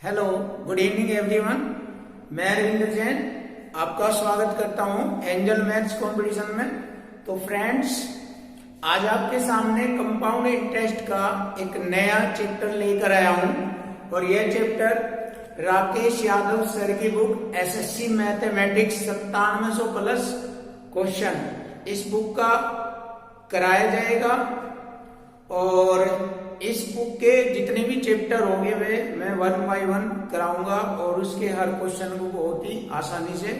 Hello, good evening everyone. मैं रविंद्र जैन आपका स्वागत करता हूं एंजल मैथ्स कंपटीशन में। तो फ्रेंड्स, आज आपके सामने कंपाउंड इंटरेस्ट का एक नया चैप्टर लेकर आया हूं और यह चैप्टर राकेश यादव सर की book SSC mathematics 9700 plus question, इस बुक का कराया जाएगा। और इस बुक के जितने भी चैप्टर होंगे वे मैं 1 बाय 1 कराऊंगा और उसके हर क्वेश्चन को बहुत ही आसानी से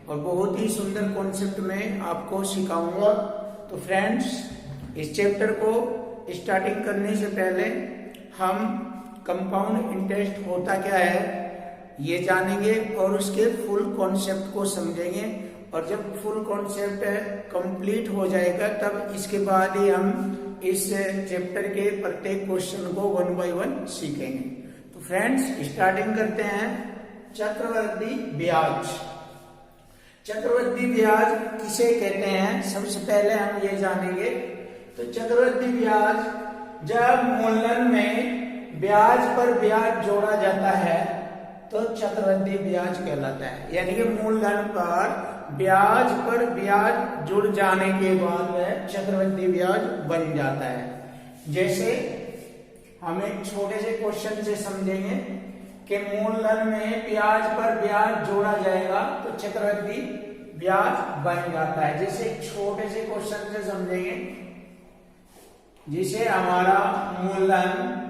और बहुत ही सुंदर कॉन्सेप्ट में आपको सिखाऊंगा। तो फ्रेंड्स, इस चैप्टर को स्टार्टिंग करने से पहले हम कंपाउंड इंटरेस्ट होता क्या है ये जानेंगे और उसके फुल कॉन्सेप्ट को समझेंगे। और जब फुल कॉन्सेप्ट कंप्लीट हो जाएगा तब इसके बाद ही हम इस चैप्टर के प्रत्येक क्वेश्चन को 1 बाय 1 सीखेंगे। तो फ्रेंड्स, स्टार्टिंग करते हैं। चक्रवृद्धि ब्याज। चक्रवृद्धि ब्याज किसे कहते हैं सबसे पहले हम ये जानेंगे। तो चक्रवृद्धि ब्याज जब मूलधन में ब्याज पर ब्याज जोड़ा जाता है तो चक्रवृद्धि ब्याज कहलाता है। यानी कि मूलधन पर ब्याज जुड़ जाने के बाद वह चक्रवृद्धि ब्याज बन जाता है। जैसे हम एक छोटे से क्वेश्चन से समझेंगे कि मूलधन में ब्याज पर ब्याज जोड़ा जाएगा तो चक्रवृद्धि ब्याज बन जाता है। जैसे एक छोटे से क्वेश्चन से समझेंगे, जिसे हमारा मूलधन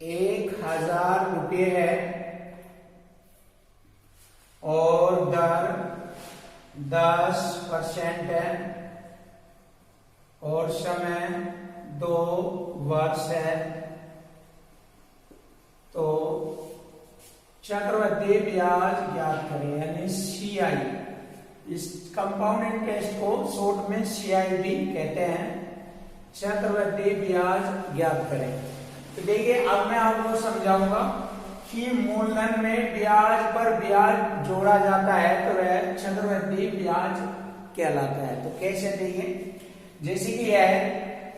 1000 रुपये है और दर 10% है और समय 2 वर्ष है। तो चक्रवृद्धि ब्याज ज्ञात करें, यानी CI। इस कंपाउंड इंटरेस्ट को शॉर्ट में CI भी कहते हैं। चक्रवृद्धि ब्याज ज्ञात करें। तो देखिए, अब मैं आपको समझाऊंगा कि मूलधन में ब्याज पर ब्याज जोड़ा जाता है तो वह चक्रवृद्धि ब्याज कहलाता है। तो कैसे देखिए, जैसे कि है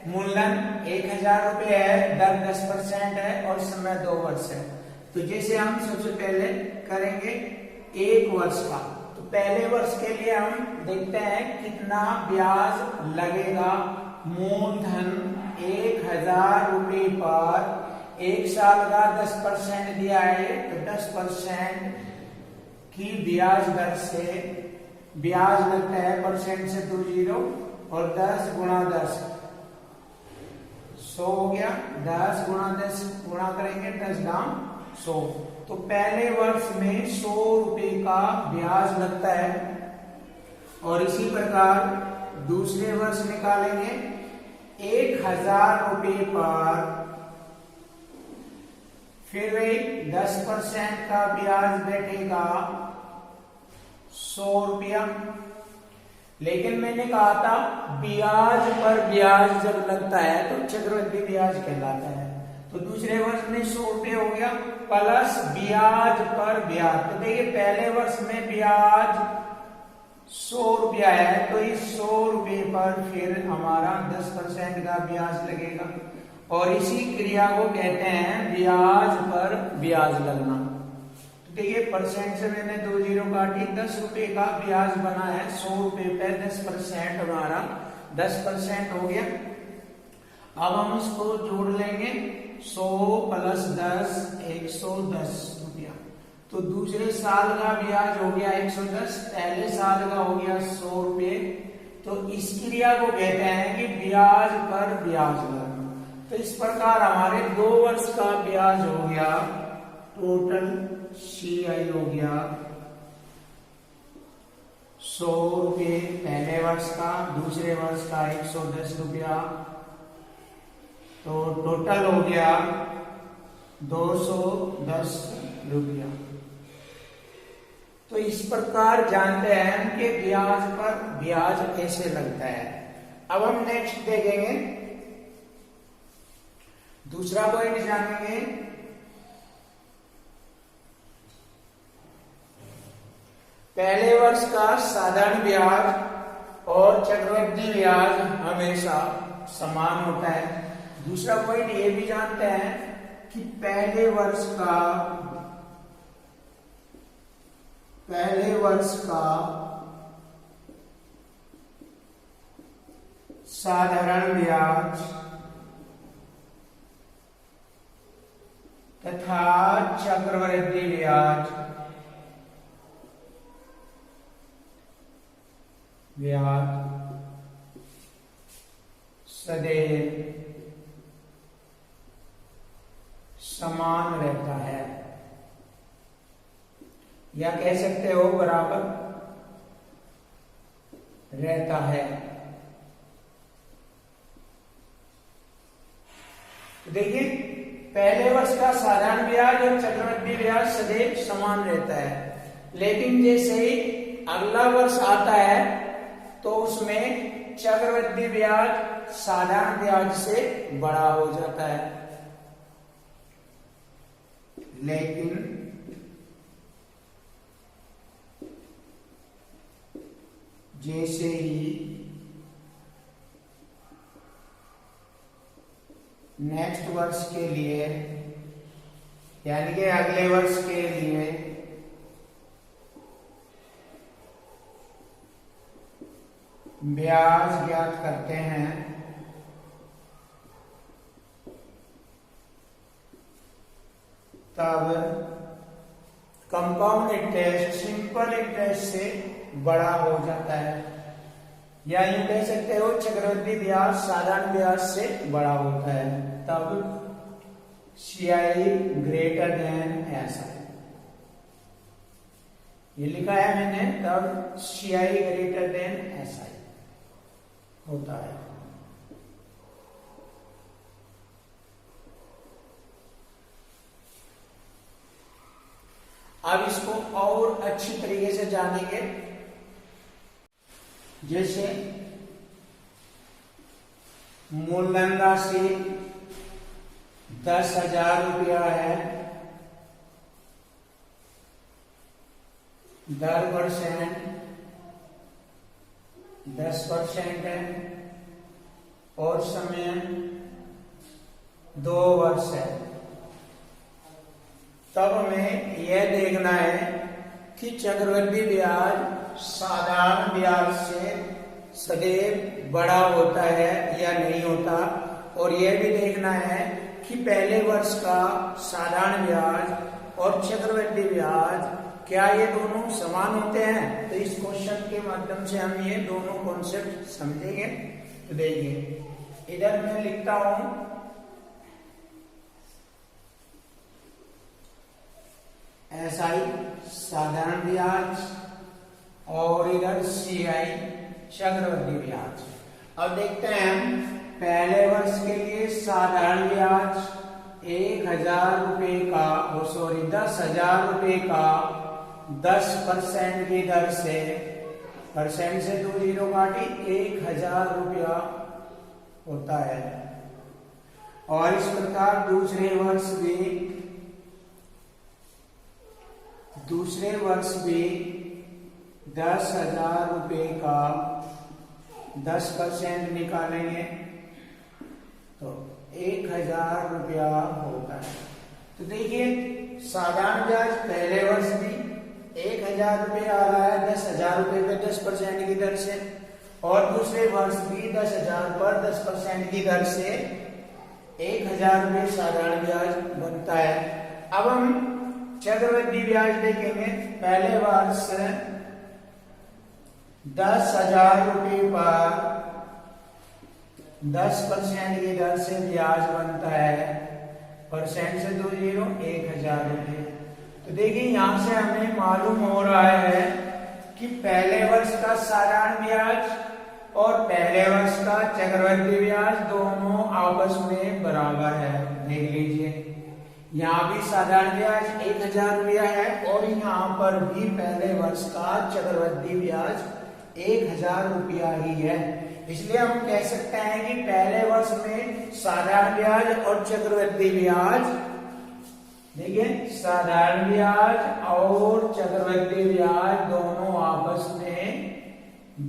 मूलधन 1000 रुपये है, दर 10% है और समय 2 वर्ष है। तो जैसे हम सबसे पहले करेंगे 1 वर्ष का। तो पहले वर्ष के लिए हम देखते हैं कितना ब्याज लगेगा। मूलधन 1000 रुपये पर 1 साल का 10% दिया है तो 10% की ब्याज दर से ब्याज लगता है, परसेंट से 2 0 और 10 गुणा 10 100 हो गया। 10 गुणा 10 गुणा करेंगे 10 दाम 100। तो पहले वर्ष में 100 रुपये का ब्याज लगता है और इसी प्रकार दूसरे वर्ष निकालेंगे 1000 रुपये पर फिर वही 10% का ब्याज बैठेगा 100 रुपया। लेकिन मैंने कहा था ब्याज पर ब्याज जब लगता है तो चक्रवृद्धि ब्याज कहलाता है। तो दूसरे वर्ष में 100 रुपये हो गया प्लस ब्याज पर ब्याज। तो देखिए, पहले वर्ष में ब्याज 100 रुपया है तो इस 100 रुपये पर फिर हमारा 10% का ब्याज लगेगा और इसी क्रिया को कहते हैं ब्याज पर ब्याज लगना। तो देखिए, परसेंट से मैंने 2 0 काटी, 10 रुपये का ब्याज बना है 100 रुपये पे 10% हमारा 10% हो गया। अब हम इसको जोड़ लेंगे 100 प्लस 10 110 रुपया। तो दूसरे साल का ब्याज हो गया 110, पहले साल का हो गया 100 रुपये। तो इस क्रिया को कहते हैं कि ब्याज पर ब्याज लगना। तो इस प्रकार हमारे 2 वर्ष का ब्याज हो गया, टोटल CI हो गया 100 रुपये पहले वर्ष का, दूसरे वर्ष का 110 रुपया। तो टोटल हो गया 210 रुपया। तो इस प्रकार जानते हैं कि ब्याज पर ब्याज कैसे लगता है। अब हम नेक्स्ट देखेंगे, दूसरा पॉइंट जानेंगे। पहले वर्ष का साधारण ब्याज और चक्रवृद्धि ब्याज हमेशा समान होता है। दूसरा पॉइंट ये भी जानते हैं कि पहले वर्ष का साधारण ब्याज तथा चक्रवृद्धि ब्याज सदैव समान रहता है, या कह सकते हो बराबर रहता है। तो देखिए, पहले वर्ष का साधारण ब्याज और चक्रवृद्धि ब्याज सदैव समान रहता है, लेकिन जैसे ही अगला वर्ष आता है तो उसमें चक्रवृद्धि ब्याज साधारण ब्याज से बड़ा हो जाता है। लेकिन जैसे ही नेक्स्ट वर्ष के लिए, यानी कि अगले वर्ष के लिए ब्याज ज्ञात करते हैं, तब कंपाउंड इंटरेस्ट सिंपल इंटरेस्ट से बड़ा हो जाता है, या यूं कह सकते हो चक्रवृद्धि ब्याज साधारण ब्याज से बड़ा होता है। तब CI ग्रेटर देन SI, ये लिखा है मैंने, तब CI ग्रेटर देन SI होता है। अब इसको और अच्छी तरीके से जानेंगे। जैसे मूलधन राशि 10,000 रुपया है, दर परसेंट 10% है और समय 2 वर्ष है। तब हमें यह देखना है कि चक्रवृद्धि ब्याज साधारण ब्याज से सदैव बड़ा होता है या नहीं होता, और यह भी देखना है कि पहले वर्ष का साधारण ब्याज और चक्रवृद्धि ब्याज क्या ये दोनों समान होते हैं। तो इस क्वेश्चन के माध्यम से हम ये दोनों कॉन्सेप्ट समझेंगे। तो देखिए, इधर मैं लिखता हूं SI साधारण ब्याज और इधर CI चक्रवृद्धि ब्याज। अब देखते हैं हम पहले वर्ष के लिए साधारण ब्याज 1,000 रुपए का, 10,000 रुपए का 10% की दर से, परसेंट से 2 जीरो काटी, 1,000 रुपया होता है। और इस प्रकार दूसरे वर्ष भी 10,000 रुपए का 10% निकालेंगे तो 1,000 रुपया होता है। तो देखिए, साधारण ब्याज पहले वर्ष भी 1,000 रुपये आ रहा है 10,000 रुपये पे 10% की दर से, और दूसरे वर्ष भी 10,000 पर 10% की दर से 1,000 रुपये साधारण ब्याज बनता है। अब हम चक्रवृद्धि ब्याज देखेंगे। पहले वर्ष 10,000 रुपये पर 10% की दर से ब्याज बनता है, परसेंट से 2 जीरो, 1,000 रुपये। तो देखिए, यहां से हमें मालूम हो रहा है कि पहले वर्ष का साधारण ब्याज और पहले वर्ष का चक्रवृद्धि ब्याज दोनों आपस में बराबर है। देख लीजिए, यहाँ भी साधारण ब्याज 1,000 रुपया है और यहाँ पर भी पहले वर्ष का चक्रवृद्धि ब्याज 1,000 रुपया ही है। इसलिए हम कह सकते हैं कि पहले वर्ष में साधारण ब्याज और चक्रवृद्धि ब्याज, देखिए, साधारण ब्याज और चक्रवृद्धि ब्याज दोनों आपस में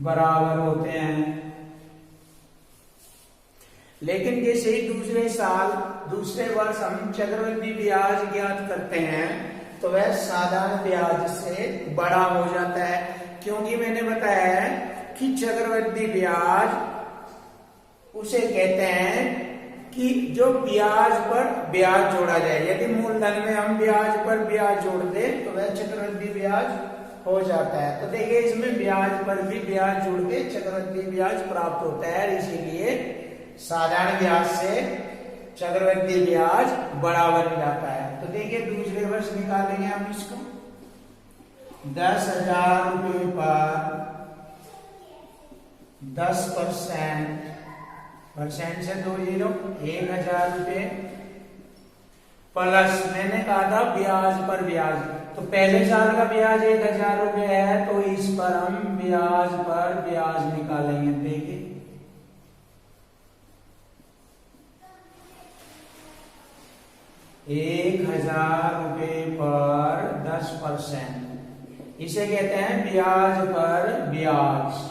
बराबर होते हैं। लेकिन जैसे ही दूसरे साल दूसरे वर्ष हम चक्रवृद्धि ब्याज ज्ञात करते हैं तो वह साधारण ब्याज से बड़ा हो जाता है, क्योंकि मैंने बताया है कि चक्रवृद्धि ब्याज उसे कहते हैं कि जो ब्याज पर ब्याज जोड़ा जाए। यदि मूलधन में हम ब्याज पर ब्याज जोड़ दें तो वह चक्रवृद्धि ब्याज हो जाता है। तो देखिए इसमें ब्याज पर भी ब्याज जोड़ के चक्रवृद्धि ब्याज प्राप्त होता है, इसीलिए साधारण ब्याज से चक्रवृद्धि ब्याज बड़ा बन जाता है। तो देखिए दूसरे वर्ष निकालेंगे हम इसको। 10,000 रुपये पर 10% परसेंट से 20 1,000 रुपये प्लस मैंने कहा था ब्याज पर ब्याज, तो पहले साल का ब्याज 1,000 रुपये है तो इस पर हम ब्याज पर ब्याज निकालेंगे। देखिए 1,000 रुपये पर 10%, इसे कहते हैं ब्याज पर ब्याज।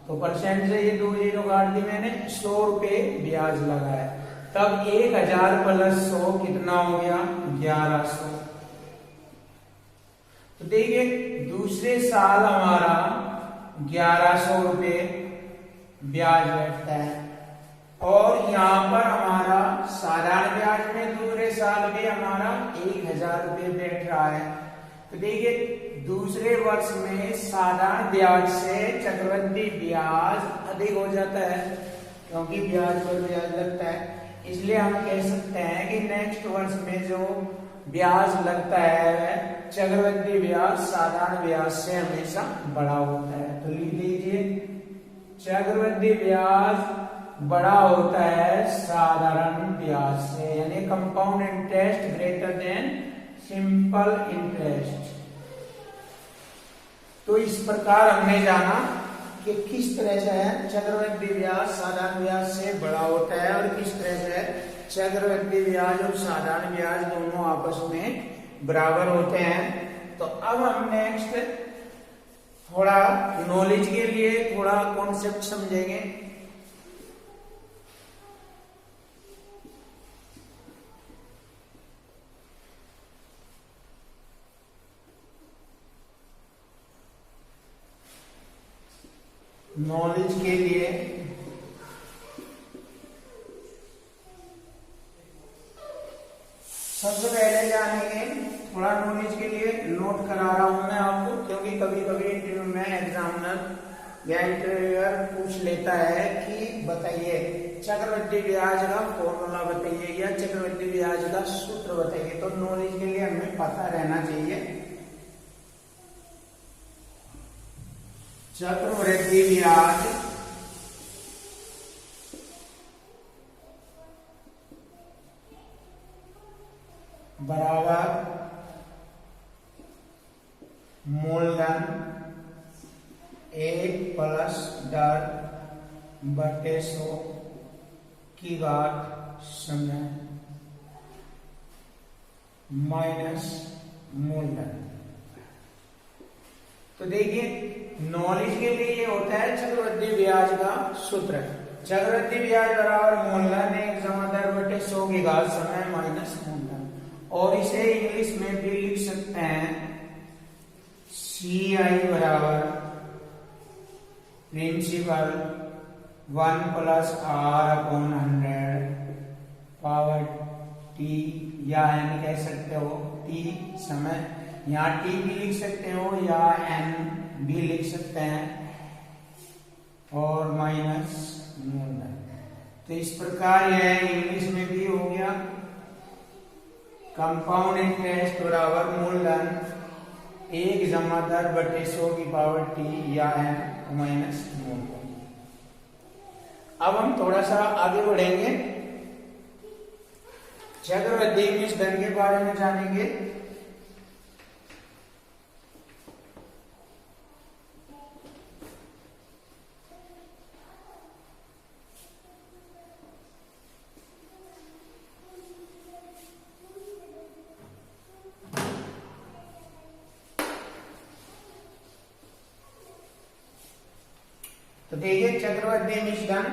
तो परसेंट से ये 2 जीरो काट दी मैंने, 100 रुपये ब्याज लगा है। तब 1,000 प्लस 100 कितना हो गया? 1,100। तो देखिए दूसरे साल हमारा 1,100 रुपये ब्याज बैठता है, और यहाँ पर हमारा साधारण ब्याज में दूसरे साल भी हमारा 1,000 रुपये बैठ रहा है। तो देखिए दूसरे वर्ष में साधारण ब्याज से चक्रवृद्धि ब्याज अधिक हो जाता है, क्योंकि ब्याज पर ब्याज लगता है। इसलिए हम कह सकते हैं कि नेक्स्ट वर्ष में जो ब्याज लगता है चक्रवृद्धि ब्याज साधारण ब्याज से हमेशा बड़ा होता है। तो लिख लीजिए चक्रवृद्धि ब्याज बड़ा होता है साधारण ब्याज से, यानी compound interest greater than simple interest. तो इस प्रकार हमने जाना कि किस तरह से है चक्रवृद्धि ब्याज साधारण ब्याज से बड़ा होता है, और किस तरह से चक्रवृद्धि ब्याज और साधारण ब्याज दोनों आपस में बराबर होते हैं। तो अब हम नेक्स्ट थोड़ा नॉलेज के लिए थोड़ा कॉन्सेप्ट समझेंगे। नॉलेज के लिए सबसे पहले जानेंगे, थोड़ा नॉलेज के लिए नोट करा रहा हूं मैं आपको, क्योंकि कभी कभी इंटरव्यू में एग्जामिनर या इंटरव्यूअर पूछ लेता है कि बताइए चक्रवृद्धि ब्याज का फॉर्मूला बताइए या चक्रवृद्धि ब्याज का सूत्र बताइए। तो नॉलेज के लिए हमें पता रहना चाहिए चक्रवृद्धि ब्याज बराबर मूलधन 1 प्लस दर बटे 100 की घात समय माइनस मूलधन। तो देखिए नॉलेज के लिए ये होता है चक्रवृद्धि ब्याज का सूत्र। चक्रवृद्धि ब्याज बराबर मूलधन 1 जमा दर बटे 100 की घात समय माइनस मूलधन, और इसे इंग्लिश में भी लिख सकते हैं CI बराबर principal 1 plus R/100 power T, या n कह सकते हो T समय, यहाँ T भी लिख सकते हो या n भी लिख सकते हैं, और माइनस मूलधन। तो इस प्रकार यह इंग्लिश में भी हो गया कंपाउंड इंटरेस्ट बराबर मूलधन 1 जमा दर बटे 100 की पावर T या n माइनस मूलधन। अब हम थोड़ा सा आगे बढ़ेंगे, चक्रवृद्धि मिश्रण के बारे में जानेंगे। तो देखिए चक्रवृद्धि मिश्रण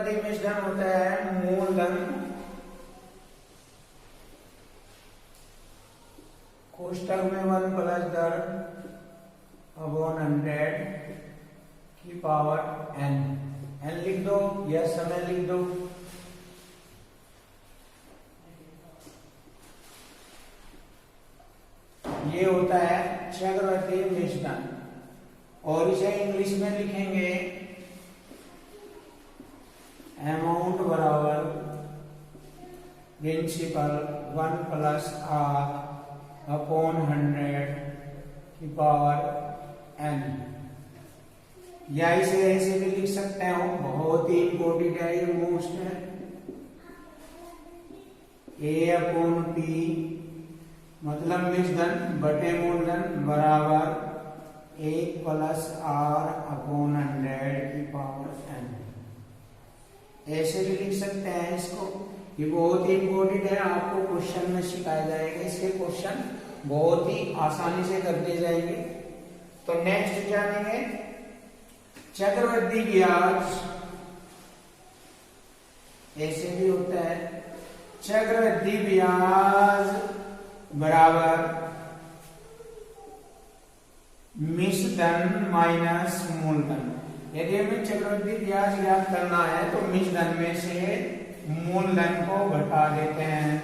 चक्रवृद्धि मिश्रण होता है मूलधन कोष्टक में 1 प्लस 10/100 की पावर n। n लिख दो या समय लिख दो। ये होता है चक्रवृद्धि मिश्रण, और इसे इंग्लिश में लिखेंगे अमाउंट बराबर प्रिंसिपल 1 प्लस r/100 की पावर n। या इसे ऐसे भी लिख सकते हो, बहुत ही इंपॉर्टेंट है ये, मोस्ट है, A/P मतलब मिश्रण बटे मूलधन बराबर 1 प्लस r/100 की पावर n। ऐसे भी लिख सकते हैं इसको। ये बहुत ही इंपॉर्टेंट है, आपको क्वेश्चन में सिखाया जाएगा, इसके क्वेश्चन बहुत ही आसानी से कर दिए जाएंगे। तो नेक्स्ट जानेंगे चक्रवृद्धि ब्याज। ऐसे भी होता है चक्रवृद्धि ब्याज बराबर मिश्रधन माइनस मूलधन। यदि हमें चक्रवृद्धि ब्याज ज्ञात करना है तो मिश्रधन में से मूलधन को घटा देते हैं,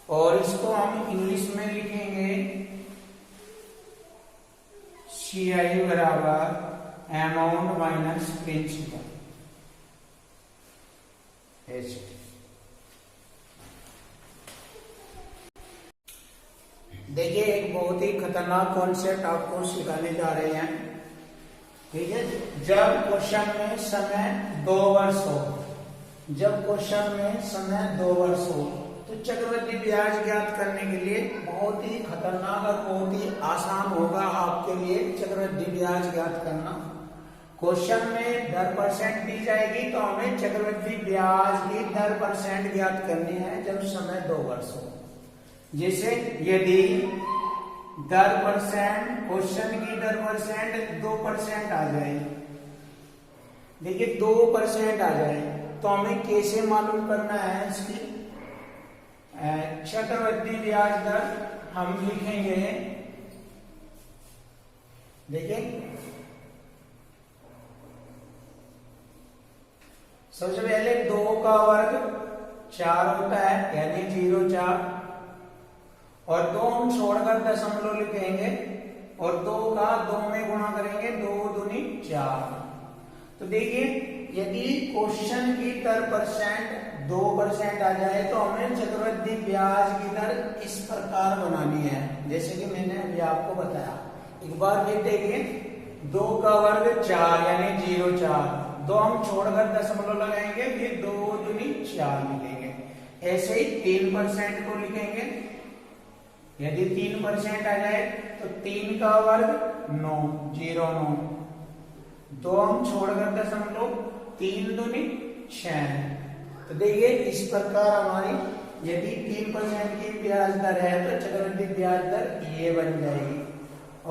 और इसको हम इंग्लिश में लिखेंगे CI बराबर अमाउंट माइनस प्रिंसिपल। ऐसे देखिए, एक बहुत ही खतरनाक कॉन्सेप्ट आपको सिखाने जा रहे हैं। ठीक है, जब क्वेश्चन में समय 2 वर्ष हो, जब क्वेश्चन में समय 2 वर्ष हो, तो चक्रवृद्धि ब्याज ज्ञात करने के लिए बहुत ही खतरनाक और बहुत ही आसान होगा आपके लिए चक्रवृद्धि ब्याज ज्ञात करना। क्वेश्चन में दर % दी जाएगी, तो हमें चक्रवृद्धि ब्याज की दर % ज्ञात करनी है जब समय 2 वर्ष हो। जैसे यदि दर %, क्वेश्चन की दर % 2% आ जाए, देखिए 2% आ जाए, तो हमें कैसे मालूम करना है इसकी चक्रवृद्धि ब्याज दर? हम लिखेंगे, देखिए सबसे पहले 2 का वर्ग 4 होता है, यानी 0 4, और 2 हम छोड़कर दशमलव लिखेंगे, और 2 का 2 में गुणा करेंगे, 2 दूनी 4। तो देखिए, यदि क्वेश्चन की दर % 2% आ जाए, तो हमें चक्रवृद्धि ब्याज की दर इस प्रकार बनानी है, जैसे कि मैंने अभी आपको बताया। एक बार फिर देखिए, 2 का वर्ग 4 यानी 0 4, 2 हम छोड़कर दशमलव लगाएंगे, फिर 2 दूनी 4 लिखेंगे। ऐसे ही 3% को लिखेंगे, यदि 3% आ जाए तो 3 का वर्ग 9 0 9, 2 हम छोड़कर दशमलव, 3 दूनी 6। तो देखिए, इस प्रकार हमारी यदि 3% की ब्याज दर है तो चक्रवृद्धि ब्याज दर ये बन जाएगी।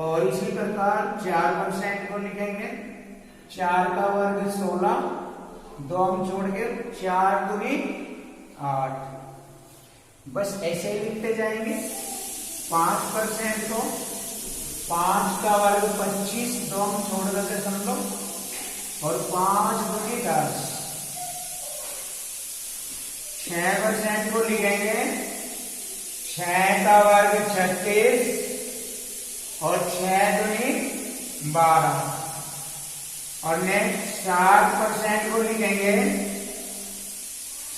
और इसी प्रकार 4% को लिखेंगे, 4 का वर्ग 16, 2 हम छोड़ के 4 दूनी 8। बस ऐसे ही लिखते जाएंगे। 5% को 5 का वर्ग 25, 2 हम छोड़ देते दशमलव, और 5 दूनी 10। 6% को लिखेंगे, 6 का वर्ग 36, और 6 दूनी 12। और नेक्स्ट 7% को लिखेंगे,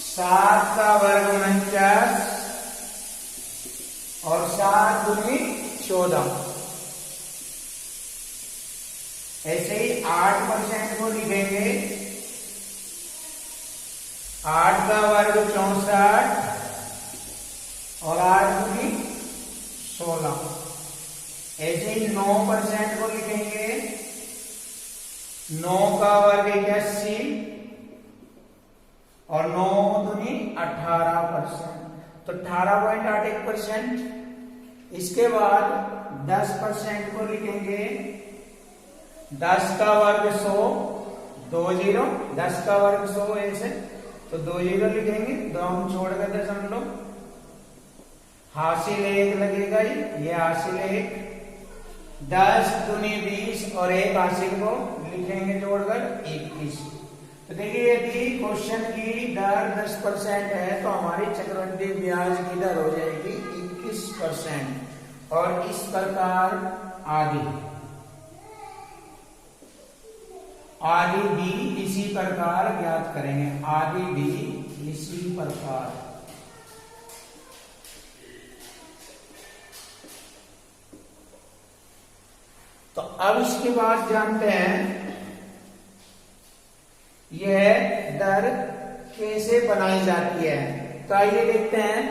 7 का वर्ग 49, और 7 दूनी 14। ऐसे ही 8% को लिखेंगे, 8 का वर्ग 64, और 8 दूनी 16। ऐसे ही 9% को लिखेंगे, 9 का वर्ग 81, और 9 दूनी 18%, तो 18.81%। इसके बाद 10% को लिखेंगे, 10 का वर्ग 100, दो जीरो, 10 का वर्ग 100 ऐसे, तो 2 जीरो लिखेंगे, 2 हम छोड़ कर दशमलव, हासिल 1 लगेगा, ये हासिल 1, 10 दूनी 20 और 1 हासिल को लिखेंगे जोड़कर 21। तो देखिए यदि क्वेश्चन की दर 10% है तो हमारी चक्रवृद्धि ब्याज की दर हो जाएगी 21%। और इस प्रकार आदि भी इसी प्रकार ज्ञात करेंगे, आदि भी इसी प्रकार। तो अब इसके बाद जानते हैं यह दर कैसे बनाई जाती है। तो आइए देखते हैं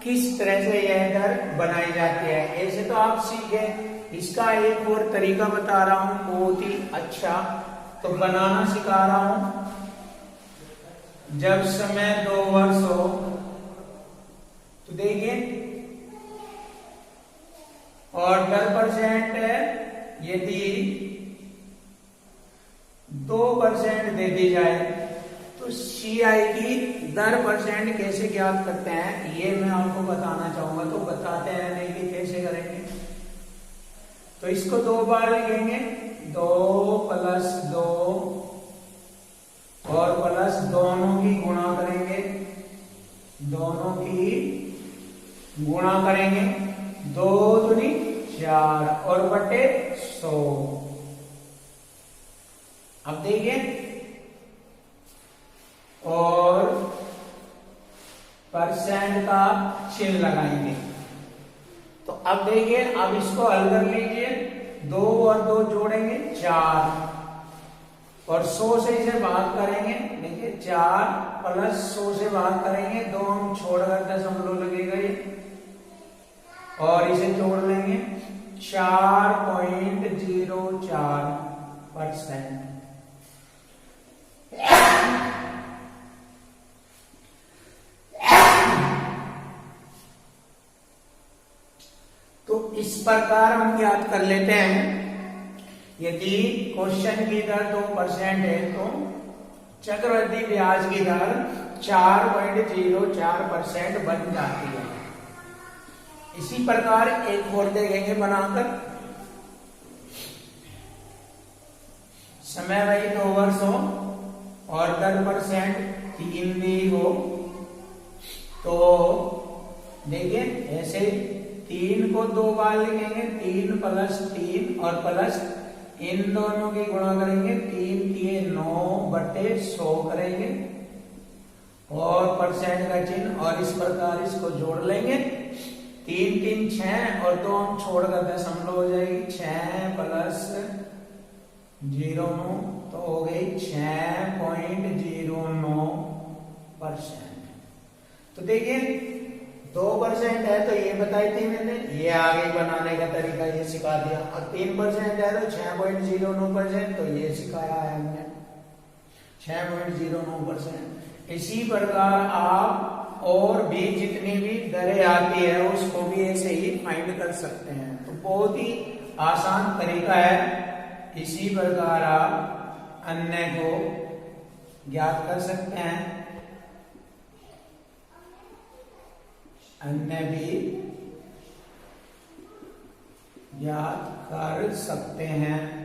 किस तरह से यह दर बनाई जाती है। ऐसे तो आप सीखे, इसका एक और तरीका बता रहा हूं बहुत ही अच्छा, तो बनाना सिखा रहा हूं। जब समय 2 वर्ष हो तो देखिए, और 10% है, यदि 2% दे दी जाए तो CI की दर परसेंट कैसे ज्ञात करते हैं ये मैं आपको बताना चाहूंगा। तो बताते हैं नहीं कि कैसे करेंगे। तो इसको 2 बार लिखेंगे, 2 प्लस 2 और प्लस दोनों की गुणा करेंगे, दोनों की गुणा करेंगे, 2 दूनी 4 और बटे 100। अब देखिए, और परसेंट का चिन्ह लगाएंगे। तो अब देखिए, अब इसको हल कर लीजिए, 2 और 2 जोड़ेंगे 4 और 100 से इसे भाग करेंगे। देखिए 4 प्लस 100 से भाग करेंगे, 2 हम छोड़कर दशमलव लगेगा ये, और इसे जोड़ लेंगे 4.04%। तो इस प्रकार हम ज्ञात कर लेते हैं, यदि क्वेश्चन की दर 2% है तो चक्रवृद्धि ब्याज की दर 4.04% बन जाती है। इसी प्रकार एक और देखेंगे बनाकर। समय वही 2 वर्ष हो और 10% 3 दी हो, तो देखिए ऐसे 3 को 2 बार लिखेंगे, 3 प्लस 3 और प्लस इन दोनों की गुणा करेंगे, 3 के 9 बटे 100 करेंगे और परसेंट का चिन्ह, और इस प्रकार इसको जोड़ लेंगे। 3 3 6 और 2 हम छोड़कर दशमलव हो जाएगी, 6 प्लस 09 तो हो गई 6.09%। तो देखिए 2% है तो ये बताई थी मैंने, ये आगे बनाने का तरीका ये सिखा दिया। और 3% है तो 6.09%, तो ये सिखाया है हमने 6.09%। इसी प्रकार आप और भी जितनी भी दरें आती है उसको भी ऐसे ही फाइंड कर सकते हैं। तो बहुत ही आसान तरीका है। इसी प्रकार आप अन्य को ज्ञात कर सकते हैं, अन्य भी ज्ञात कर सकते हैं।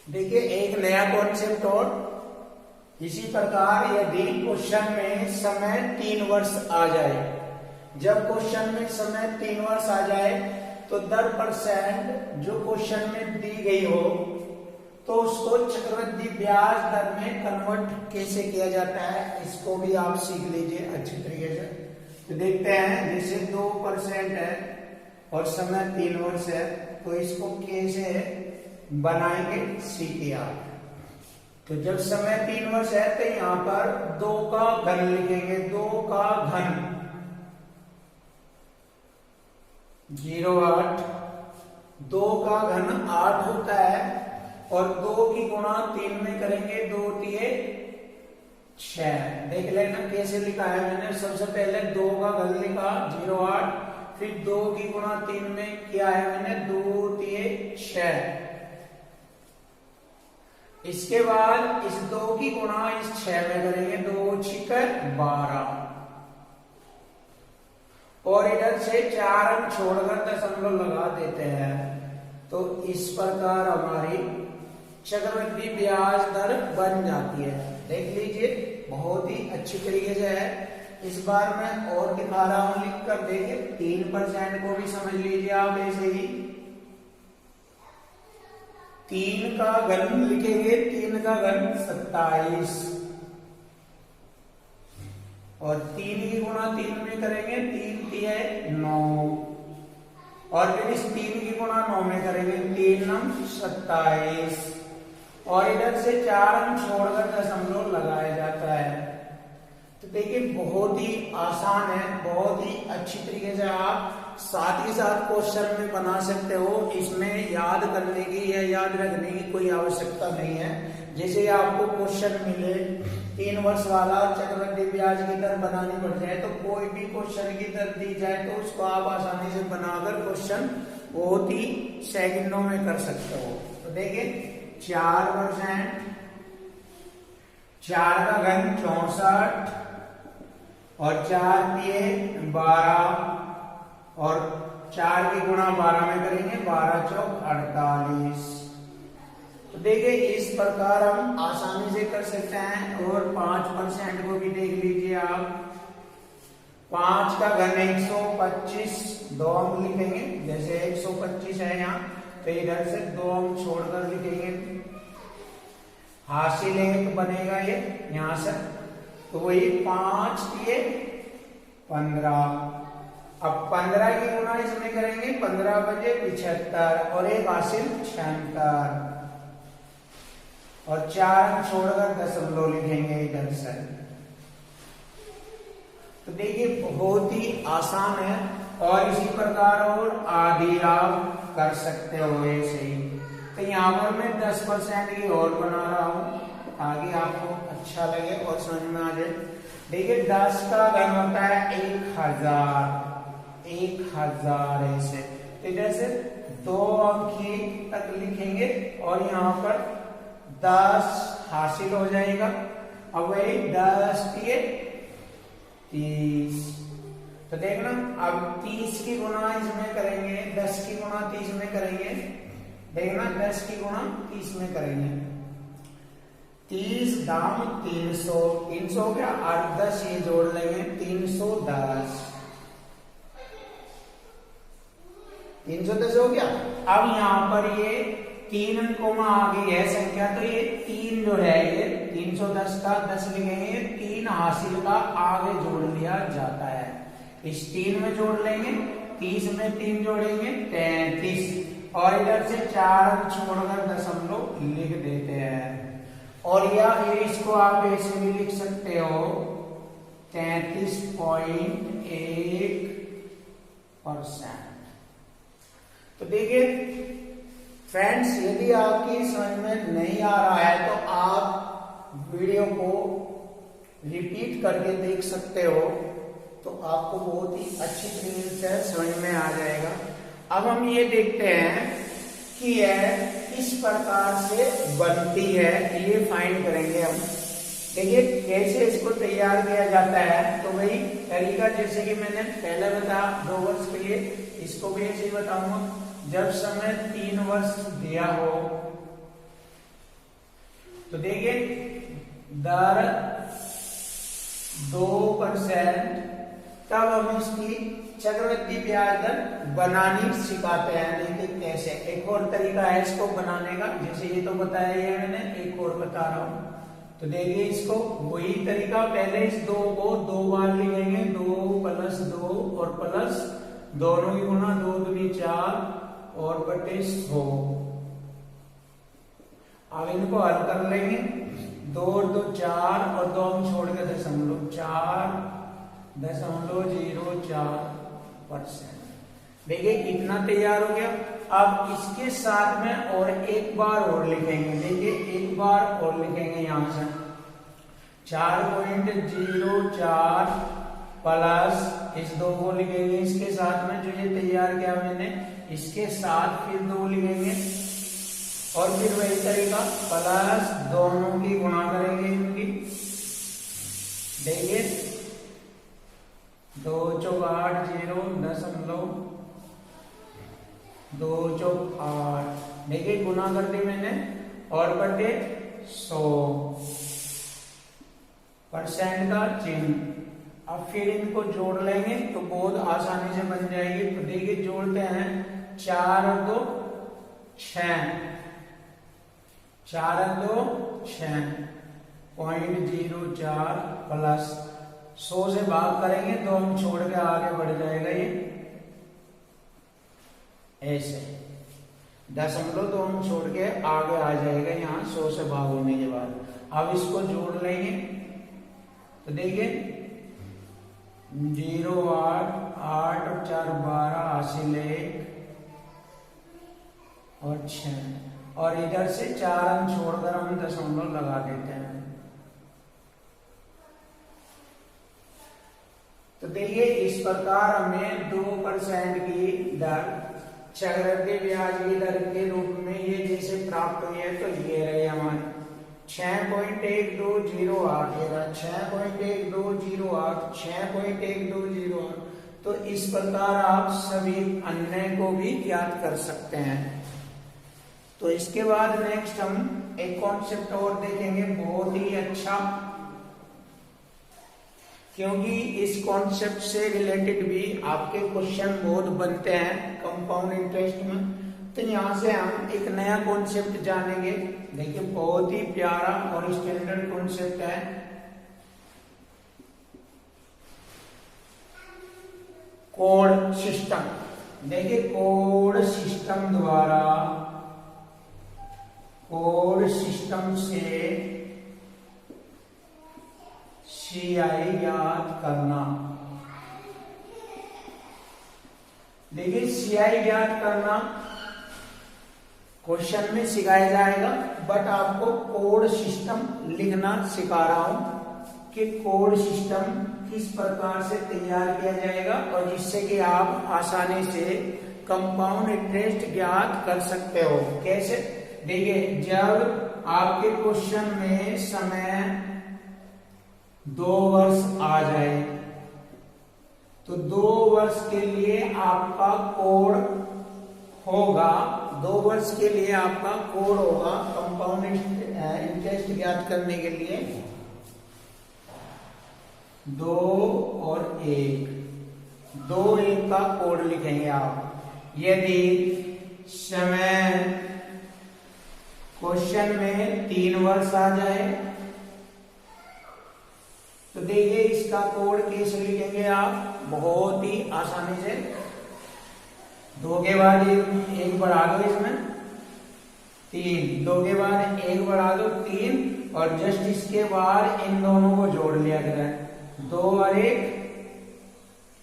देखिए एक नया कॉन्सेप्ट और, इसी प्रकार यदि क्वेश्चन में समय 3 वर्ष आ जाए, जब क्वेश्चन में समय 3 वर्ष आ जाए तो 10% जो क्वेश्चन में दी गई हो तो उसको चक्रवृद्धि ब्याज दर में कन्वर्ट कैसे किया जाता है, इसको भी आप सीख लीजिए अच्छी तरीके से। तो देखते हैं, जैसे 2% है और समय 3 वर्ष है, तो इसको कैसे बनाएंगे सीखिए आप। तो जब समय 3 वर्ष है तो यहां पर 2 का घन लिखेंगे, 2 का घन 0.8, 2 का घन 8 होता है और 2 की गुणा 3 में करेंगे, 2 तिये 6। देख लेना कैसे लिखा है मैंने। सबसे पहले 2 का घन लिखा 0.8, फिर 2 की गुणा 3 में किया है मैंने, 2 3 6। इसके बाद इस 2 की गुणा इस 6 में करेंगे, 2 6 12, और इधर से 4 अंक छोड़कर दशमलव लगा देते हैं। तो इस प्रकार हमारी चक्रवृद्धि ब्याज दर बन जाती है। देख लीजिए, बहुत ही अच्छी तरीके से है। इस बार मैं और दिखा रहा हूं लिख कर, देखिए 3% को भी समझ लीजिए आप ऐसे ही। 3 का घन लिखेंगे, 3 का घन 27, और 3 की गुणा 3 में करेंगे, 3 3 9, और फिर इस 3 की गुणा 9 में करेंगे, 3 9 27, और इधर से 4 अंक छोड़कर दशमलव लगाया जाता है। तो देखिए बहुत ही आसान है, बहुत ही अच्छी तरीके से आप साथ ही साथ क्वेश्चन में बना सकते हो। इसमें याद करने की या याद रखने की कोई आवश्यकता नहीं है। जैसे आपको क्वेश्चन मिले 3 वर्ष वाला चक्रवृद्धि ब्याज की दर बनानी पड़ जाए, तो कोई भी क्वेश्चन की दर दी जाए तो उसको आप आसानी से बनाकर क्वेश्चन बहुत ही सेकंडों में कर सकते हो। तो देखिए 4%, 4 का घन 64, और 4 3 12, और 4 की गुणा 12 में करेंगे, 12 चौक 48। तो देखिए इस प्रकार हम आसानी से कर सकते हैं। और 5% को भी देख लीजिए आप। 5 का घन 125, 2 अंक लिखेंगे, जैसे 125 है यहाँ, तो इधर से 2 अंक छोड़कर लिखेंगे, हासिल लेंगे तो बनेगा ये यहां से, तो वही 5 3 15। अब 15 की गुणा इसमें करेंगे, 15 बजे 75, और एक हासिल 76, और 4 अंक छोड़कर दशमलव लिखेंगे इधर से। तो देखिए बहुत ही आसान है, और इसी प्रकार और आदि आप कर सकते हो ऐसे ही। तो यहाँ पर मैं 10% की और बना रहा हूं ताकि आपको अच्छा लगे और समझ में आ जाए। देखिए 10 का घन होता है 1000 ऐसे, तो जैसे 2 अंक तक लिखेंगे, और यहाँ पर 10 हासिल हो जाएगा। अब वही 10 30, तो देखना अब 30 की गुणा इसमें करेंगे, 10 की गुणा 30 में करेंगे, देखना 10 की गुणा 30 में करेंगे, 30 दाम 300, 300 हो गया, और 10 ये जोड़ लेंगे, 310, 310 हो गया। अब यहाँ पर ये 3 अंकों में आ गई है संख्या, तो ये 3 जो है ये 310 का 10 लिखेंगे, 3 हासिल का आगे जोड़ लिया जाता है। इस 3 में जोड़ लेंगे, 30 में 3 जोड़ेंगे 33, और इधर से 4 अंक छोड़कर दशमलव लिख देते हैं। और या फिर इसको आप ऐसे भी लिख सकते हो 33.1%। तो देखिए फ्रेंड्स, यदि आपकी समझ में नहीं आ रहा है तो आप वीडियो को रिपीट करके देख सकते हो, तो आपको बहुत ही अच्छी तरीके से समझ में आ जाएगा। अब हम ये देखते हैं कि यह किस प्रकार से बनती है, ये फाइंड करेंगे हम। देखिए कैसे इसको तैयार किया जाता है, तो वही तरीका जैसे कि मैंने पहले बताया 2 वर्ष के लिए, इसको भी ऐसे ही बताऊंगा। जब समय 3 वर्ष दिया हो, तो देखिए दर 2%, तब हम इसकी चक्रवृद्धि ब्याज दर बनानी सिखाते हैं। देखिए कैसे, एक और तरीका है इसको बनाने का, जैसे ये तो बताया ही है मैंने, एक और बता रहा हूं। तो देखिए इसको वही तरीका, पहले इस 2 को 2 बार लिखेंगे, 2 + 2 और प्लस दोनों की गुणा, 2 दूनी 4 और बटे 100। अब इनको हल कर लेंगे, 2 और 2 4, और 2 हम छोड़ के दशमलव, 4.04%। देखिए इतना तैयार हो गया। अब इसके साथ में और एक बार और लिखेंगे, देखिए एक बार और लिखेंगे यहां से 4.04 प्लस इस 2 को लिखेंगे इसके साथ में, जो ये तैयार किया मैंने इसके साथ फिर 2 लिखेंगे और फिर वही तरीका प्लस दोनों की गुणा करेंगे इनकी। देखिए 2 चौक 8 0 दशमलव 2 चौक 8। देखिए गुणा कर दी मैंने और बटे 100% का चिन्ह। अब फिर इनको जोड़ लेंगे तो बहुत आसानी से बन जाएगी। तो देखिए जोड़ते हैं 4 और 2 6, 4 और 2 6 0.04 प्लस 100 से भाग करेंगे तो हम छोड़ के आगे बढ़ जाएगा ये ऐसे, दशमलव तो हम छोड़ के आगे आ जाएगा यहाँ 100 से भाग होने के बाद। अब इसको जोड़ लेंगे तो देखिए 0 8 8 और 4 12 हासिल 1 और 6 और इधर से 4 अंक छोड़कर हम दशमलव लगा देते हैं। तो देखिए इस प्रकार हमें 2% की दर चक्रवृद्धि ब्याज की दर के रूप में ये जैसे प्राप्त हुई है। तो ये रहे हमारे 6.1208, 6.1208, 6.1208। तो इस प्रकार आप सभी अन्य को भी ज्ञात कर सकते हैं। तो इसके बाद नेक्स्ट हम एक कॉन्सेप्ट और देखेंगे, बहुत ही अच्छा, क्योंकि इस कॉन्सेप्ट से रिलेटेड भी आपके क्वेश्चन बहुत बनते हैं कंपाउंड इंटरेस्ट में। तो यहां से हम एक नया कॉन्सेप्ट जानेंगे। देखिए बहुत ही प्यारा और स्टैंडर्ड कॉन्सेप्ट है। Code system. देखिए कोड सिस्टम द्वारा, कोड सिस्टम से CI ज्ञात करना। देखिए CI ज्ञात करना क्वेश्चन में सिखाया जाएगा, बट आपको कोड सिस्टम लिखना सिखा रहा हूं कि कोड सिस्टम किस प्रकार से तैयार किया जाएगा और जिससे कि आप आसानी से कंपाउंड इंटरेस्ट ज्ञात कर सकते हो। कैसे? देखिए जब आपके क्वेश्चन में समय 2 वर्ष आ जाए तो 2 वर्ष के लिए आपका कोड होगा, 2 वर्ष के लिए आपका कोड होगा कंपाउंड इंटरेस्ट ज्ञात करने के लिए 2 और 1, 2 1 का कोड लिखेंगे आप। यदि समय क्वेश्चन में 3 वर्ष आ जाए तो देखिए इसका कोड कैसे लिखेंगे आप, बहुत ही आसानी से। 2 के बाद 1 बढ़ा दो, इसमें 3, 2 के बाद 1 बढ़ा दो 3 और जस्ट इसके बाद इन दोनों को जोड़ लिया गया, 2 और 1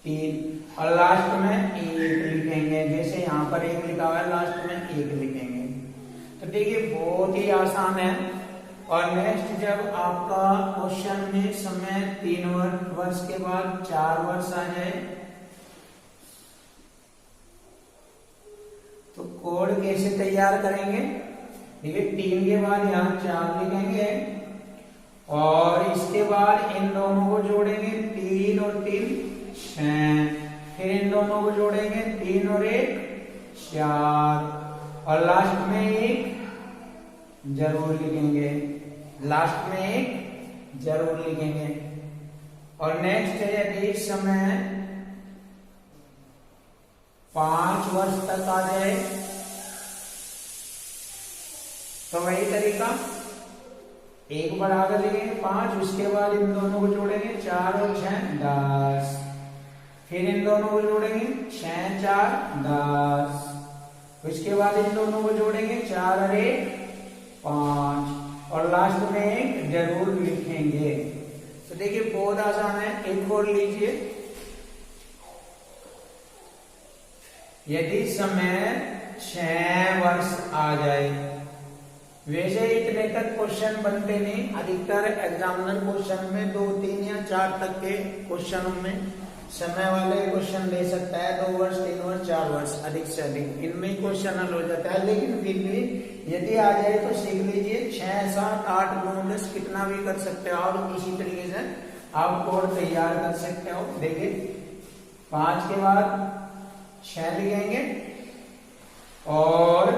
3 और लास्ट में 1 लिखेंगे। जैसे यहाँ पर 1 लिखा हुआ है, लास्ट में 1 लिखेंगे। तो देखिए बहुत ही आसान है। और नेक्स्ट जब आपका क्वेश्चन में समय 3 वर्ष के बाद 4 वर्ष आ जाए तो कोड कैसे तैयार करेंगे? देखिए 3 के बाद यहाँ 4 लिखेंगे और इसके बाद इन दोनों को जोड़ेंगे, 3 और 3 6, फिर इन दोनों को जोड़ेंगे 3 और 1 4 और लास्ट में 1 जरूर लिखेंगे, लास्ट में 1 जरूर लिखेंगे। और नेक्स्ट है यदि समय 5 वर्ष तक आ जाए तो वही तरीका, 1 बढ़ाकर लिखेंगे 5, उसके बाद इन दोनों को जोड़ेंगे 4 और 6 10, फिर इन दोनों को जोड़ेंगे 6 4 10, उसके बाद इन दोनों को जोड़ेंगे 4 और 1 5 और लास्ट में 1 जरूर लिखेंगे। तो देखिए बहुत आसान है। एक और लीजिए, यदि समय 6 वर्ष आ जाए, वैसे इतने तक क्वेश्चन बनते नहीं, अधिकतर एग्जामिनर क्वेश्चन में 2 3 या 4 तक के क्वेश्चनों में समय वाले क्वेश्चन ले सकता है, 2 वर्ष 3 वर्ष 4 वर्ष अधिक से अधिक इनमें ही क्वेश्चन हल हो जाता है। लेकिन फिर भी यदि आ जाए तो सीख लीजिए, 6 7 8 9 10 कितना भी कर सकते हो और इसी तरीके से आप कोड तैयार कर सकते हो। देखिए 5 के बाद 6 लिखेंगे और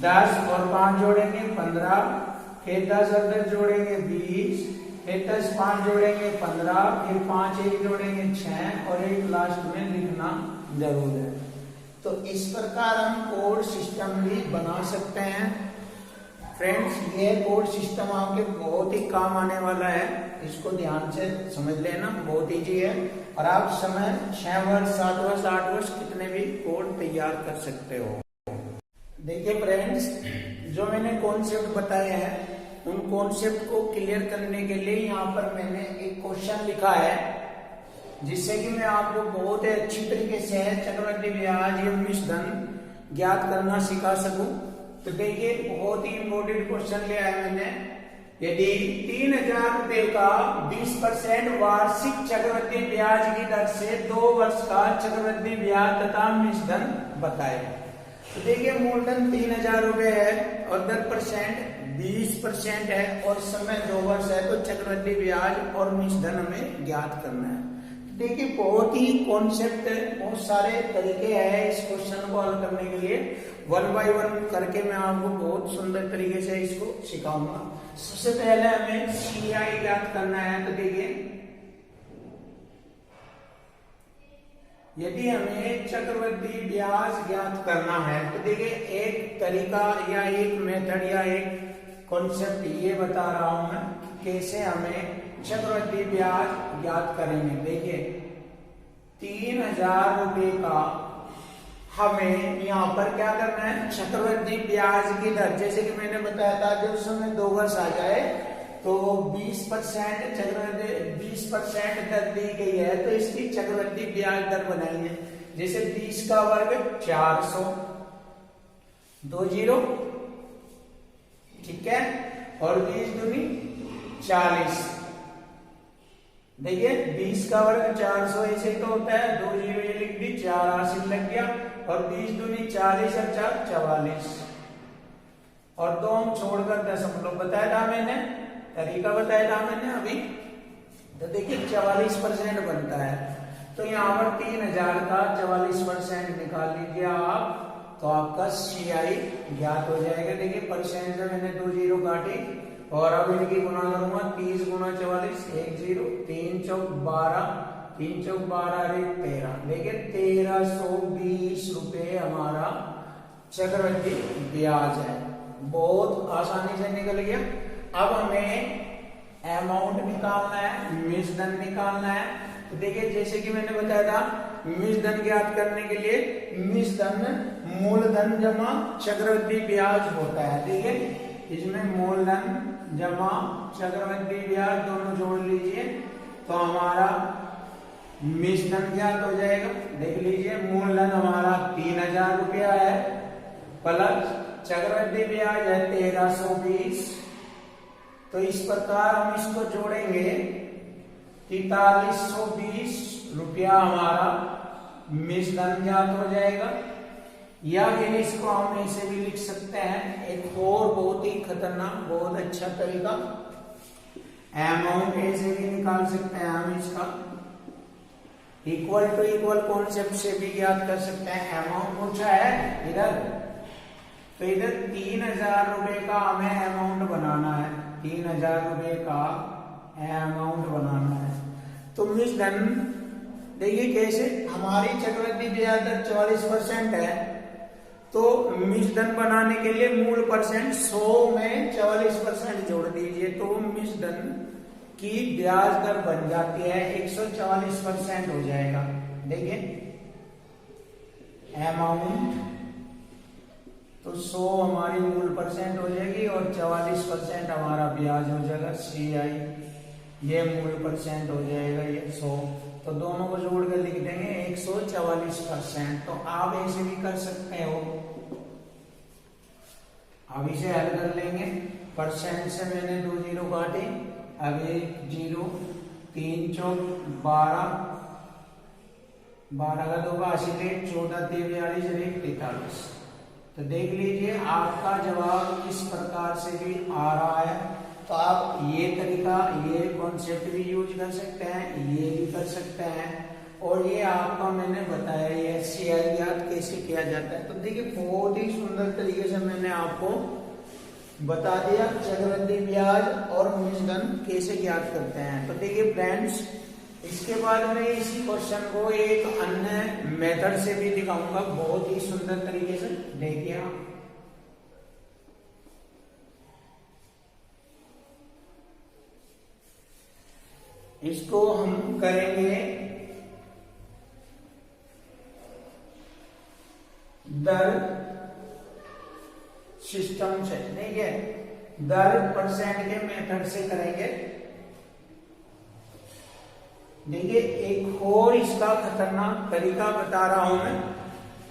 10 और 5 जोड़ेंगे 15, फिर 10 और 10 जोड़ेंगे 20, फिर 10 5 जोड़ेंगे 15, फिर 5 1 जोड़ेंगे 6 और एक लास्ट में लिखना जरूर है। तो इस प्रकार हम कोड सिस्टम भी बना सकते हैं। फ्रेंड्स, ये कोड सिस्टम आपके बहुत ही काम आने वाला है, इसको ध्यान से समझ लेना, बहुत इजी है और आप समय 6 वर्ष 7 वर्ष 8 वर्ष कितने भी कोड तैयार कर सकते हो। देखिए फ्रेंड्स, जो मैंने कॉन्सेप्ट बताए हैं उन कॉन्सेप्ट को क्लियर करने के लिए यहाँ पर मैंने एक क्वेश्चन लिखा है, जिससे कि मैं आपको बहुत ही अच्छी तरीके से चक्रवृद्धि ब्याज या मिश्रधन ज्ञात करना सिखा सकूं। तो देखिए बहुत ही इंपॉर्टेंट क्वेश्चन लिया है मैंने। यदि 3000 रुपए का 20% वार्षिक चक्रवृद्धि ब्याज की दर से 2 वर्ष का चक्रवृद्धि ब्याज तथा मिश्रधन बताए। तो देखिए मूलधन 3000 रुपए है और दर परसेंट 20% है और समय 2 वर्ष है, तो चक्रवृद्धि ब्याज और मिश्रधन हमें ज्ञात करना है। देखिए बहुत ही कॉन्सेप्ट है, बहुत सारे तरीके हैं इस क्वेश्चन को हल करने के लिए। 1 बाय 1 करके मैं आपको बहुत सुंदर तरीके से इसको सिखाऊंगा। सबसे पहले हमें CI ज्ञात करना है। तो देखिए यदि हमें चक्रवृद्धि ब्याज ज्ञात करना है तो देखिए एक तरीका या एक मेथड या एक कॉन्सेप्ट ये बता रहा हूं मैं कैसे हमें चक्रवृद्धि ब्याज ज्ञात करेंगे। देखिए 3000 रुपए का हमें यहाँ पर क्या करना है, चक्रवृद्धि ब्याज की दर, जैसे कि मैंने बताया था जब समय 2 वर्ष आ जाए तो 20% चक्रवृद्धि 20% दर दी गई है, तो इसकी चक्रवृद्धि ब्याज दर बनाएंगे। जैसे 20 का वर्ग 400, 20, ठीक है, और 20 दूनी 40। देखिए 20 का वर्ग 400 ऐसे तो होता है, 20 ये लिख दी, 4 80 लग गया, और 20 दूनी 40 और 4 44, और 2 हम छोड़कर दशमलव बताया था मैंने, तरीका बताया था मैंने अभी। तो देखिए 44% बनता है। तो यहाँ पर 3000 का 44% निकाल लीजिए आप, तो आपका CI ज्ञात हो जाएगा। देखिए परसेंट से मैंने 2 जीरो काटी और अब इनकी गुणा करूंगा, 30 गुणा 44 1 0, 3 चौक 12, 3 चौक 12 रे 13। देखिए 1320 रुपए हमारा चक्रवृद्धि ब्याज है, बहुत आसानी से निकल गया। अब हमें अमाउंट निकालना है, मिश्रधन निकालना है। तो देखिए जैसे कि मैंने बताया था मिश्रधन ज्ञात करने के लिए मिश्रधन मूलधन जमा चक्रवृद्धि ब्याज होता है। देखिए इसमें मूलधन जमा चक्रवृद्धि ब्याज दोनों जोड़ लीजिए तो हमारा मिश्रधन ज्ञात हो जाएगा। देख लीजिए मूलधन हमारा 3000 रुपया है प्लस चक्रवृद्धि ब्याज है 1320। तो इस प्रकार हम इसको जोड़ेंगे, 4320 रुपया हमारा मिश्रधन ज्ञात हो जाएगा। या फिर इसको हम ऐसे भी लिख सकते हैं, एक और बहुत ही खतरनाक बहुत अच्छा तरीका, अमाउंट ऐसे भी निकाल सकते हैं हम इसका, इक्वल टू इक्वल कॉन्सेप्ट से भी ज्ञात कर सकते हैं। अमाउंट पूछा है इधर, तो इधर 3000 रुपए का हमें अमाउंट बनाना है, 3000 रुपए का अमाउंट बनाना है। तो मिश्रधन देखिए कैसे, हमारी चक्रवृद्धि ब्याज दर 44% है, तो मिश्रधन बनाने के लिए मूल परसेंट 100 में 44% जोड़ दीजिए तो मिश्रधन की ब्याज दर बन जाती है 144% हो जाएगा। देखिए अमाउंट तो 100 हमारी मूल परसेंट हो जाएगी और 44% हमारा ब्याज हो जाएगा। CI ये मूल परसेंट हो जाएगा, ये 100, तो दोनों को जोड़ कर लिख देंगे 144%। तो आप ऐसे भी कर सकते हो, अब इसे हल कर लेंगे। परसेंट से मैंने 2 जीरो काटे, अब 1 0, 3 चौक 12, 12 का 2 80, 14 43 और 1 43। तो देख लीजिए आपका जवाब इस प्रकार से भी आ रहा है। तो आप ये तरीका, ये कॉन्सेप्ट भी यूज कर सकते हैं, ये भी कर सकते हैं। और ये आपका मैंने बताया ये SCR ज्ञात कैसे किया जाता है। तो देखिए बहुत ही सुंदर तरीके से मैंने आपको बता दिया चक्रवृद्धि ब्याज और मूलधन कैसे ज्ञात करते हैं। तो देखिए फ्रेंड्स, इसके बाद में इसी क्वेश्चन को एक अन्य मेथड से भी दिखाऊंगा बहुत ही सुंदर तरीके से। देखिए आप इसको हम करेंगे दर सिस्टम से, ठीक है, दर परसेंट के मेथड से करेंगे। देखिए एक और इसका खतरनाक तरीका बता रहा हूं मैं,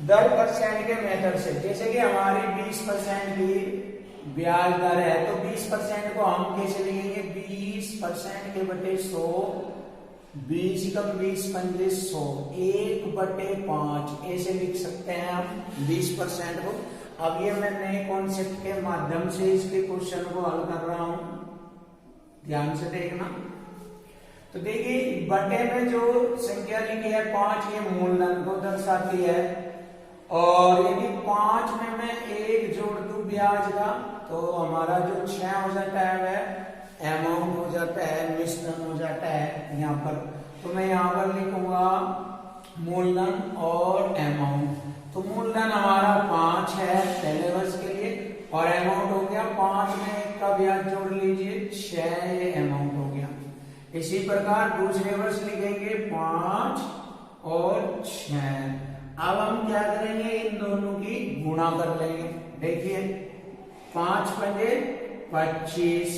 दर परसेंट के मेथड से। जैसे कि हमारी 20% की ब्याज दर है, तो 20% को हम कैसे लिखेंगे, 20% के बटे 100, 20 कम 20 पंजे 100, 1/5 ऐसे लिख सकते हैं हम 20% को। अब ये मैं नए कॉन्सेप्ट के माध्यम से इसके क्वेश्चन को हल कर रहा हूं, ध्यान से देखना। तो देखिए बटे में जो संख्या लिखी है 5, ये मूलधन को दर्शाती है। और यदि 5 में मैं 1 जोड़ दूं ब्याज का, तो हमारा जो 6 हो जाता है वह अमाउंट हो जाता है, मिश्रण हो जाता है यहाँ पर। तो मैं यहाँ पर लिखूंगा मूलधन और अमाउंट। तो मूलधन हमारा 5 है पहले वर्ष के लिए, और अमाउंट हो गया 5 में 1 का ब्याज जोड़ लीजिए 6, ये अमाउंट हो गया। इसी प्रकार दूसरे वर्ष लिखेंगे 5 और 6। अब हम क्या करेंगे, इन दोनों की गुणा कर लेंगे। देखिए 5 पंजे 25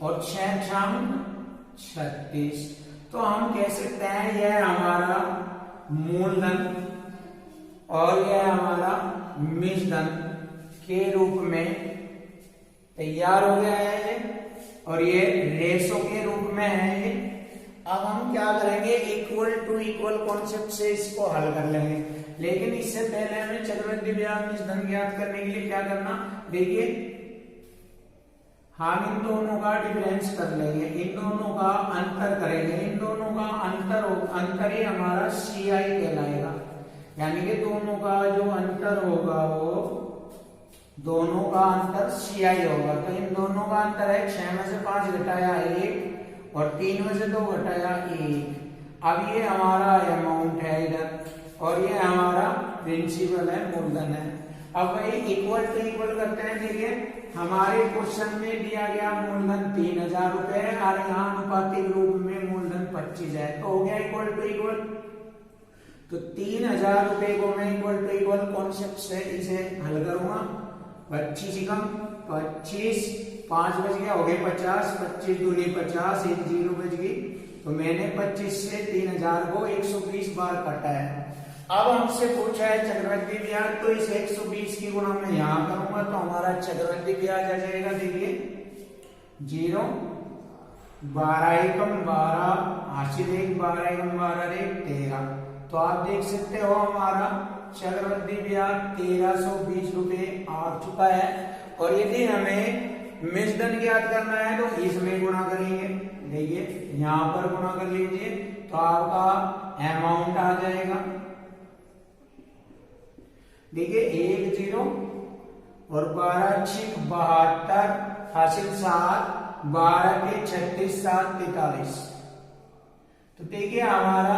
और 6 छम 36। तो हम कह सकते हैं यह हमारा मूलधन और यह हमारा मिश्रण के रूप में तैयार हो गया है ये, और ये रेशो के रूप में है ये। अब हम क्या करेंगे, इक्वल टू इक्वल कॉन्सेप्ट से इसको हल कर लेंगे। लेकिन इससे पहले हमें चक्रवृद्धि ब्याज मिश्रण ज्ञात करने के लिए क्या करना, देखिए हम इन दोनों का डिफरेंस कर लेंगे, इन दोनों का अंतर करेंगे। इन दोनों का अंतर ही हमारा CI कहलाएगा। यानी कि दोनों का जो अंतर होगा वो दोनों का अंतर CI होगा। तो इन दोनों का अंतर है 6 में से 5 घटाया 1 और 3 में से 2 घटाया 1। अब ये हमारा अमाउंट है इधर, और ये हमारा प्रिंसिपल है, मूलधन है। अब भाई इक्वल टू इक्वल करते हैं। देखिए हमारे क्वेश्चन में दिया गया मूलधन 3000 रुपए है और यहाँ अनुपातिक रूप में मूलधन 25 है, तो हो गया इक्वल टू इक्वल। तो 3000 रुपए को मैं इक्वल टू इक्वल कॉन्सेप्ट से इसे हल करूंगा। 25 कम 25, 5 बच गया, हो गए 50, 25 दूनी 50, 1 0 बच गई। तो मैंने 25 से 3000 को 120 बार काटा है। अब हमसे पूछा है चक्रवृद्धि ब्याज, तो इस 120 की गुणा मैं यहां करूंगा, तो हमारा चक्रवृद्धि ब्याज आ जाएगा। देखिए 0, 12 एकम 12, हासिल 1, 12 एकम 12 1 13। तो आप देख सकते हो हमारा चक्रवृद्धि ब्याज 1320 रुपए आ चुका है। और यदि हमें मिश्रण ज्ञात करना है तो इसमें गुणा करेंगे। देखिए यहां पर गुणा कर लीजिए, तो आपका अमाउंट आ जाएगा। देखिए 1 0 और 12 6 72, हासिल 7, 12 के 36 7 43। तो देखिए हमारा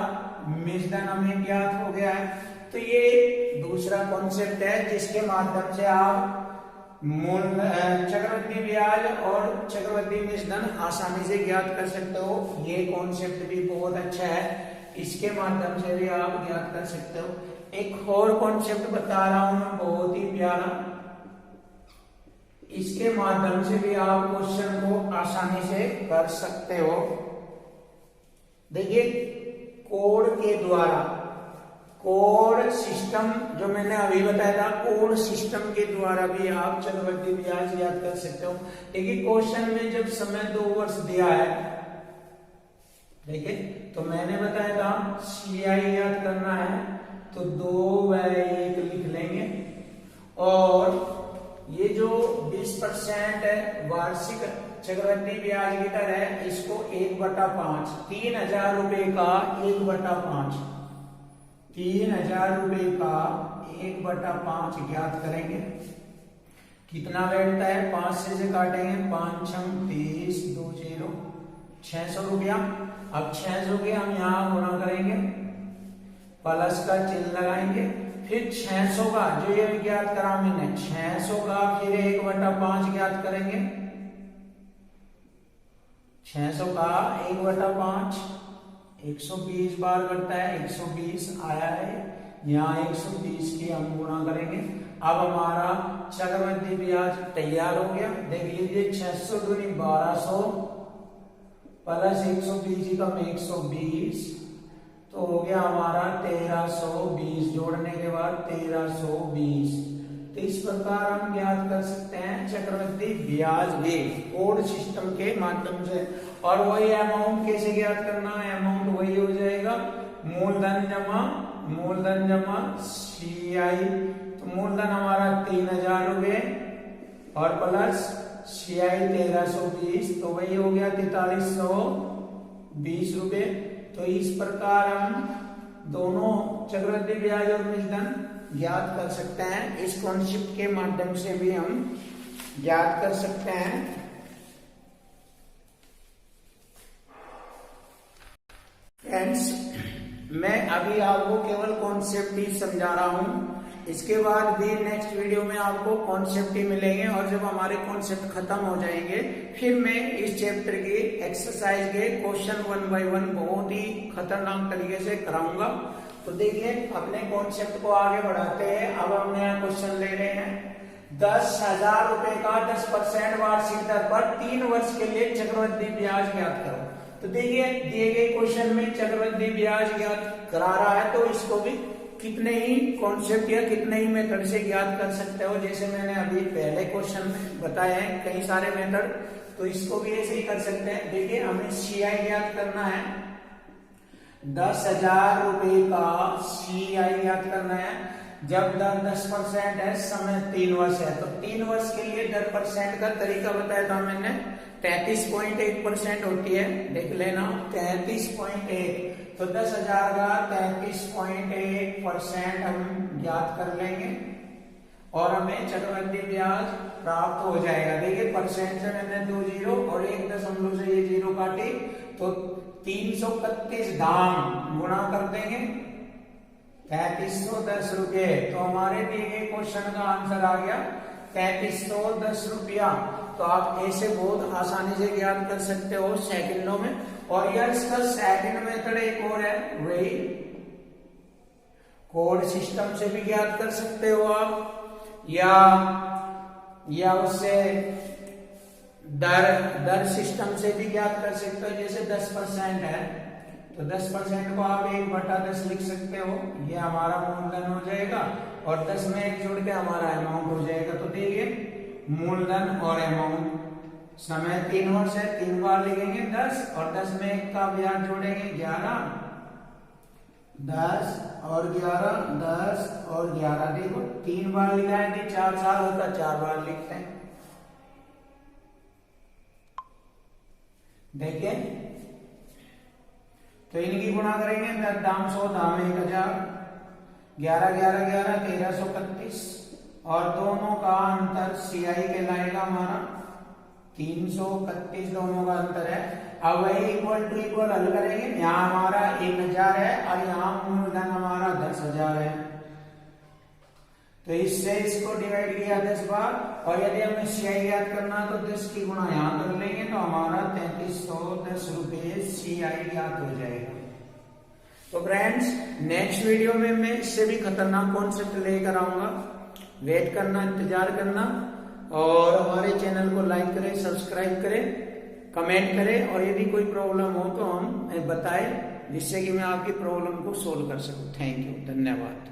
मिश्रण हमें ज्ञात हो गया है। तो ये दूसरा कॉन्सेप्ट है जिसके माध्यम से आप चक्रवृद्धि ब्याज और चक्रवृद्धि मिश्रण आसानी से ज्ञात कर सकते हो। ये कॉन्सेप्ट भी बहुत अच्छा है, इसके माध्यम से भी आप ज्ञात कर सकते हो। एक और कॉन्सेप्ट बता रहा हूं मैं बहुत ही प्यारा, इसके माध्यम से भी आप क्वेश्चन को आसानी से कर सकते हो। देखिए कोड के द्वारा, कोड सिस्टम जो मैंने अभी बताया था, कोड सिस्टम के द्वारा भी आप चक्रवृद्धि ब्याज याद कर सकते हो। देखिए क्वेश्चन में जब समय 2 वर्ष दिया है, देखिए, तो मैंने बताया था CI याद करना है तो 2/1 लिख लेंगे। और ये जो 20% है वार्षिक चक्रवृद्धि ब्याज की दर है, इसको 1/5, 3,000 रुपए का 1/5, 3,000 रुपए का 1/5 ज्ञात करेंगे। कितना बैठता है, 5 से काटेंगे, 5 6 30, 2 0, 600 रुपया। अब 600 के हम यहाँ गुणा करेंगे, प्लस का चिन्ह लगाएंगे, फिर 600 का जो ये ज्ञात करा मैंने, 600 का फिर 1/5 ज्ञात करेंगे। 600 का 1/5 120 बार करता है, 120 आया है, यहाँ 120 की हम गुणा करेंगे। अब हमारा चक्रवृद्धि ब्याज तैयार हो गया। देख लीजिए, 600 दूनी 1200 प्लस 120 कम 120, तो हो गया हमारा 1320, जोड़ने के बाद 1320। तो इस प्रकार हम ज्ञात कर सकते हैं चक्रवृद्धि ब्याज भी कोड सिस्टम के माध्यम से। और वही अमाउंट कैसे ज्ञात करना है, अमाउंट वही हो जाएगा मूलधन जमा CI। तो मूलधन हमारा 3,000 रुपये और प्लस CI 1320, तो वही हो गया 4320 रुपये। तो इस प्रकार हम दोनों चक्रवृद्धि ब्याज और मूलधन ज्ञात कर सकते हैं। इस कॉन्सेप्ट के माध्यम से भी हम ज्ञात कर सकते हैं। फ्रेंड्स, मैं अभी आपको केवल कॉन्सेप्ट ही समझा रहा हूं, इसके बाद भी नेक्स्ट वीडियो में आपको कॉन्सेप्ट ही मिलेंगे। और जब हमारे कॉन्सेप्ट खत्म हो जाएंगे, फिर मैं इस चैप्टर की एक्सरसाइज के क्वेश्चन 1 बाय 1 बहुत ही खतरनाक तरीके से कराऊंगा। तो देखिए, अपने कॉन्सेप्ट को आगे बढ़ाते हैं। अब हम नया क्वेश्चन ले रहे हैं। 10,000 रुपए का 10% वार्षिक दर पर 3 वर्ष के लिए चक्रवृद्धि ब्याज ज्ञात करो। तो देखिए, दिए गए क्वेश्चन में चक्रवृद्धि ब्याज ज्ञात करा रहा है, तो इसको भी कितने ही कॉन्सेप्ट या कितने ही मेथड से ज्ञात कर सकते हो। जैसे मैंने अभी पहले क्वेश्चन में बताए हैं कई सारे मेथड, तो इसको भी ऐसे ही कर सकते हैं। देखिए, हमें CI ज्ञात करना है, 10,000 रुपए का CI ज्ञात करना है। जब दर 10% है, समय 3 वर्ष है, तो 3 वर्ष के लिए 10% का तरीका बताया था मैंने, 33.1% होती है, देख लेना 33.1। तो 10,000 का 33.1% हम ज्ञात कर लेंगे और हमें चक्रवृद्धि ब्याज प्राप्त हो जाएगा। देखिए, परसेंट से मैंने 2 0 और 1 दशमलव से ये 0 काटी, तो 331 धाम गुणा कर देंगे 3310 रुपये। तो हमारे दिए गए क्वेश्चन का आंसर आ गया 3310 रुपया। तो आप ऐसे बहुत आसानी से ज्ञात कर सकते हो सेकंडों में। और यार, इसका सेकंड मेथड एक और है, वही कोड सिस्टम से भी ज्ञात कर सकते हो आप, या उससे दर सिस्टम से भी ज्ञात कर सकते हो। जैसे 10% है, तो 10% को आप 1/10 लिख सकते हो, ये हमारा मूलधन हो जाएगा, और 10 में 1 जोड़ के हमारा अमाउंट हो जाएगा। तो देखिए, मूलधन और अमाउंट, समय 3 वर्ष है, 3 बार लिखेंगे 10, और 10 में 1 का ब्याज जोड़ेंगे 11, 10 और 11, 10 और 11। देखो, 3 बार लिखा है, 4 साल होता, 4 बार लिखते हैं। देखिए, तो इनकी गुणा करेंगे, 10 दाम 100 दाम 1000, 11 11 11 1331, और दोनों का अंतर CI कहलाएगा हमारा 331, दोनों का अंतर है। अब वही इक्वल टू इक्वल हल करेंगे, यहाँ हमारा 1000 है और यहाँ मूलधन हमारा 10,000 है, तो इससे इसको डिवाइड किया 10 बार, और यदि हमें CI ज्ञात करना तो 10 की गुणा यहाँ कर लेंगे, तो हमारा 3310 रुपये CI ज्ञात हो जाएगा। तो फ्रेंड्स, नेक्स्ट वीडियो में मैं इससे भी खतरनाक कॉन्सेप्ट लेकर आऊंगा। वेट करना, इंतजार करना, और हमारे चैनल को लाइक करें, सब्सक्राइब करें, कमेंट करें, और यदि कोई प्रॉब्लम हो तो हम बताएं, जिससे कि मैं आपकी प्रॉब्लम को सोल्व कर सकूं। थैंक यू, धन्यवाद।